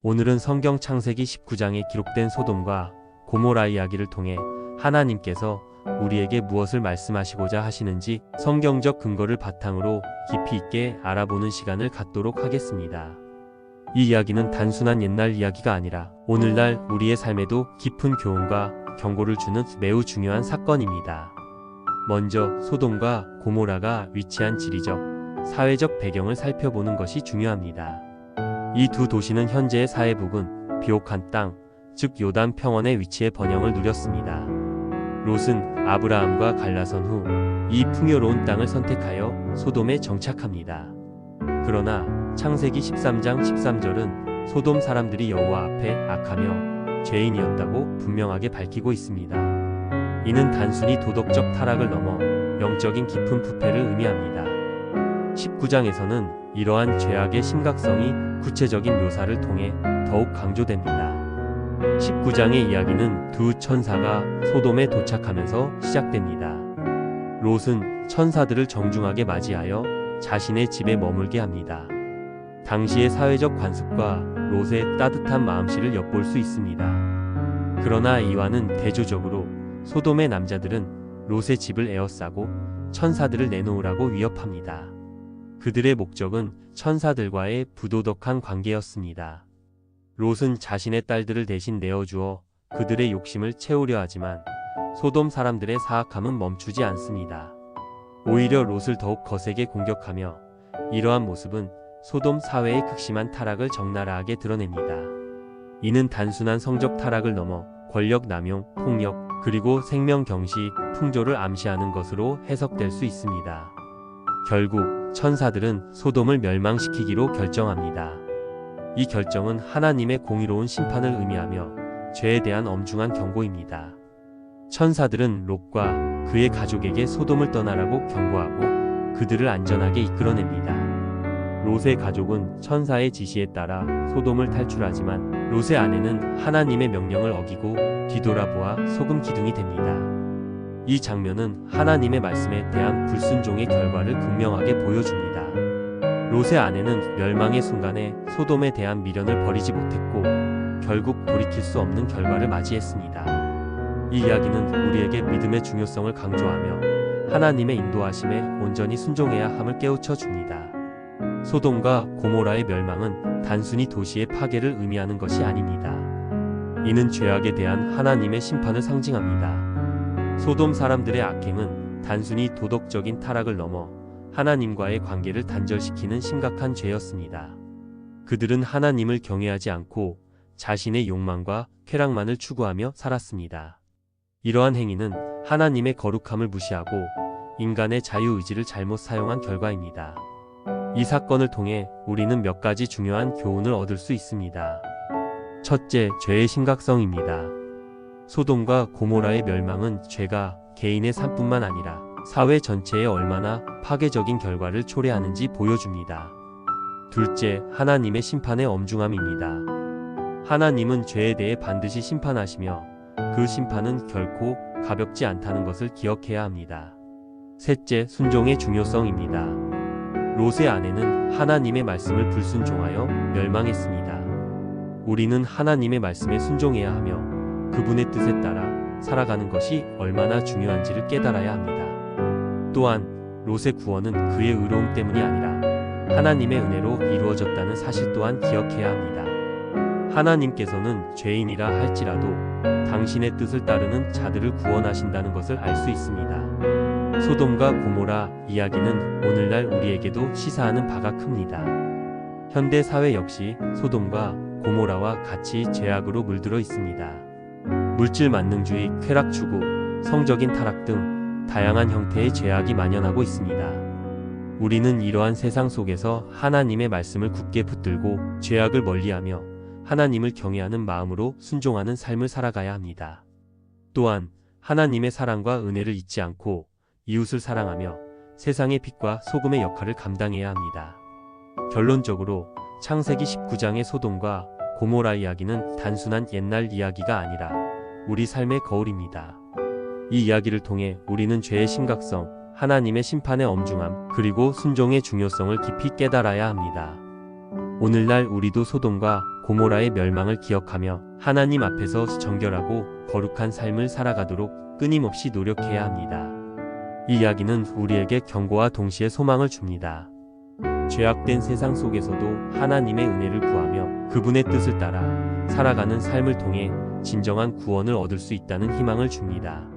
오늘은 성경 창세기 19장에 기록된 소돔과 고모라 이야기를 통해 하나님께서 우리에게 무엇을 말씀하시고자 하시는지 성경적 근거를 바탕으로 깊이 있게 알아보는 시간을 갖도록 하겠습니다. 이 이야기는 단순한 옛날 이야기가 아니라 오늘날 우리의 삶에도 깊은 교훈과 경고를 주는 매우 중요한 사건입니다. 먼저 소돔과 고모라가 위치한 지리적, 사회적 배경을 살펴보는 것이 중요합니다. 이 두 도시는 현재의 사해북은 비옥한 땅, 즉 요단 평원의 위치에 번영을 누렸습니다. 롯은 아브라함과 갈라선 후 이 풍요로운 땅을 선택하여 소돔에 정착합니다. 그러나 창세기 13장 13절은 소돔 사람들이 여호와 앞에 악하며 죄인이었다고 분명하게 밝히고 있습니다. 이는 단순히 도덕적 타락을 넘어 영적인 깊은 부패를 의미합니다. 19장에서는 이러한 죄악의 심각성이 구체적인 묘사를 통해 더욱 강조됩니다. 19장의 이야기는 두 천사가 소돔에 도착하면서 시작됩니다. 롯은 천사들을 정중하게 맞이하여 자신의 집에 머물게 합니다. 당시의 사회적 관습과 롯의 따뜻한 마음씨를 엿볼 수 있습니다. 그러나 이와는 대조적으로 소돔의 남자들은 롯의 집을 에워싸고 천사들을 내놓으라고 위협합니다. 그들의 목적은 천사들과의 부도덕한 관계였습니다. 롯은 자신의 딸들을 대신 내어주어 그들의 욕심을 채우려 하지만 소돔 사람들의 사악함은 멈추지 않습니다. 오히려 롯을 더욱 거세게 공격하며 이러한 모습은 소돔 사회의 극심한 타락을 적나라하게 드러냅니다. 이는 단순한 성적 타락을 넘어 권력 남용, 폭력, 그리고 생명 경시, 풍조를 암시하는 것으로 해석될 수 있습니다. 결국 천사들은 소돔을 멸망시키기로 결정합니다. 이 결정은 하나님의 공의로운 심판을 의미하며 죄에 대한 엄중한 경고입니다. 천사들은 롯과 그의 가족에게 소돔을 떠나라고 경고하고 그들을 안전하게 이끌어냅니다. 롯의 가족은 천사의 지시에 따라 소돔을 탈출하지만 롯의 아내는 하나님의 명령을 어기고 뒤돌아보아 소금 기둥이 됩니다. 이 장면은 하나님의 말씀에 대한 불순종의 결과를 극명하게 보여줍니다. 롯의 아내는 멸망의 순간에 소돔에 대한 미련을 버리지 못했고 결국 돌이킬 수 없는 결과를 맞이했습니다. 이 이야기는 우리에게 믿음의 중요성을 강조하며 하나님의 인도하심에 온전히 순종해야 함을 깨우쳐 줍니다. 소돔과 고모라의 멸망은 단순히 도시의 파괴를 의미하는 것이 아닙니다. 이는 죄악에 대한 하나님의 심판을 상징합니다. 소돔 사람들의 악행은 단순히 도덕적인 타락을 넘어 하나님과의 관계를 단절시키는 심각한 죄였습니다. 그들은 하나님을 경외하지 않고 자신의 욕망과 쾌락만을 추구하며 살았습니다. 이러한 행위는 하나님의 거룩함을 무시하고 인간의 자유의지를 잘못 사용한 결과입니다. 이 사건을 통해 우리는 몇 가지 중요한 교훈을 얻을 수 있습니다. 첫째, 죄의 심각성입니다. 소돔과 고모라의 멸망은 죄가 개인의 삶뿐만 아니라 사회 전체에 얼마나 파괴적인 결과를 초래하는지 보여줍니다. 둘째, 하나님의 심판의 엄중함입니다. 하나님은 죄에 대해 반드시 심판하시며 그 심판은 결코 가볍지 않다는 것을 기억해야 합니다. 셋째, 순종의 중요성입니다. 롯의 아내는 하나님의 말씀을 불순종하여 멸망했습니다. 우리는 하나님의 말씀에 순종해야 하며 그분의 뜻에 따라 살아가는 것이 얼마나 중요한지를 깨달아야 합니다. 또한 롯의 구원은 그의 의로움 때문이 아니라 하나님의 은혜로 이루어졌다는 사실 또한 기억해야 합니다. 하나님께서는 죄인이라 할지라도 당신의 뜻을 따르는 자들을 구원하신다는 것을 알 수 있습니다. 소돔과 고모라 이야기는 오늘날 우리에게도 시사하는 바가 큽니다. 현대 사회 역시 소돔과 고모라와 같이 죄악으로 물들어 있습니다. 물질 만능주의, 쾌락 추구, 성적인 타락 등 다양한 형태의 죄악이 만연하고 있습니다. 우리는 이러한 세상 속에서 하나님의 말씀을 굳게 붙들고 죄악을 멀리하며 하나님을 경외하는 마음으로 순종하는 삶을 살아가야 합니다. 또한 하나님의 사랑과 은혜를 잊지 않고 이웃을 사랑하며 세상의 빛과 소금의 역할을 감당해야 합니다. 결론적으로 창세기 19장의 소돔과 고모라 이야기는 단순한 옛날 이야기가 아니라 우리 삶의 거울입니다. 이 이야기를 통해 우리는 죄의 심각성, 하나님의 심판의 엄중함, 그리고 순종의 중요성을 깊이 깨달아야 합니다. 오늘날 우리도 소돔과 고모라의 멸망을 기억하며 하나님 앞에서 정결하고 거룩한 삶을 살아가도록 끊임없이 노력해야 합니다. 이 이야기는 우리에게 경고와 동시에 소망을 줍니다. 죄악된 세상 속에서도 하나님의 은혜를 구하며 그분의 뜻을 따라 살아가는 삶을 통해 진정한 구원을 얻을 수 있다는 희망을 줍니다.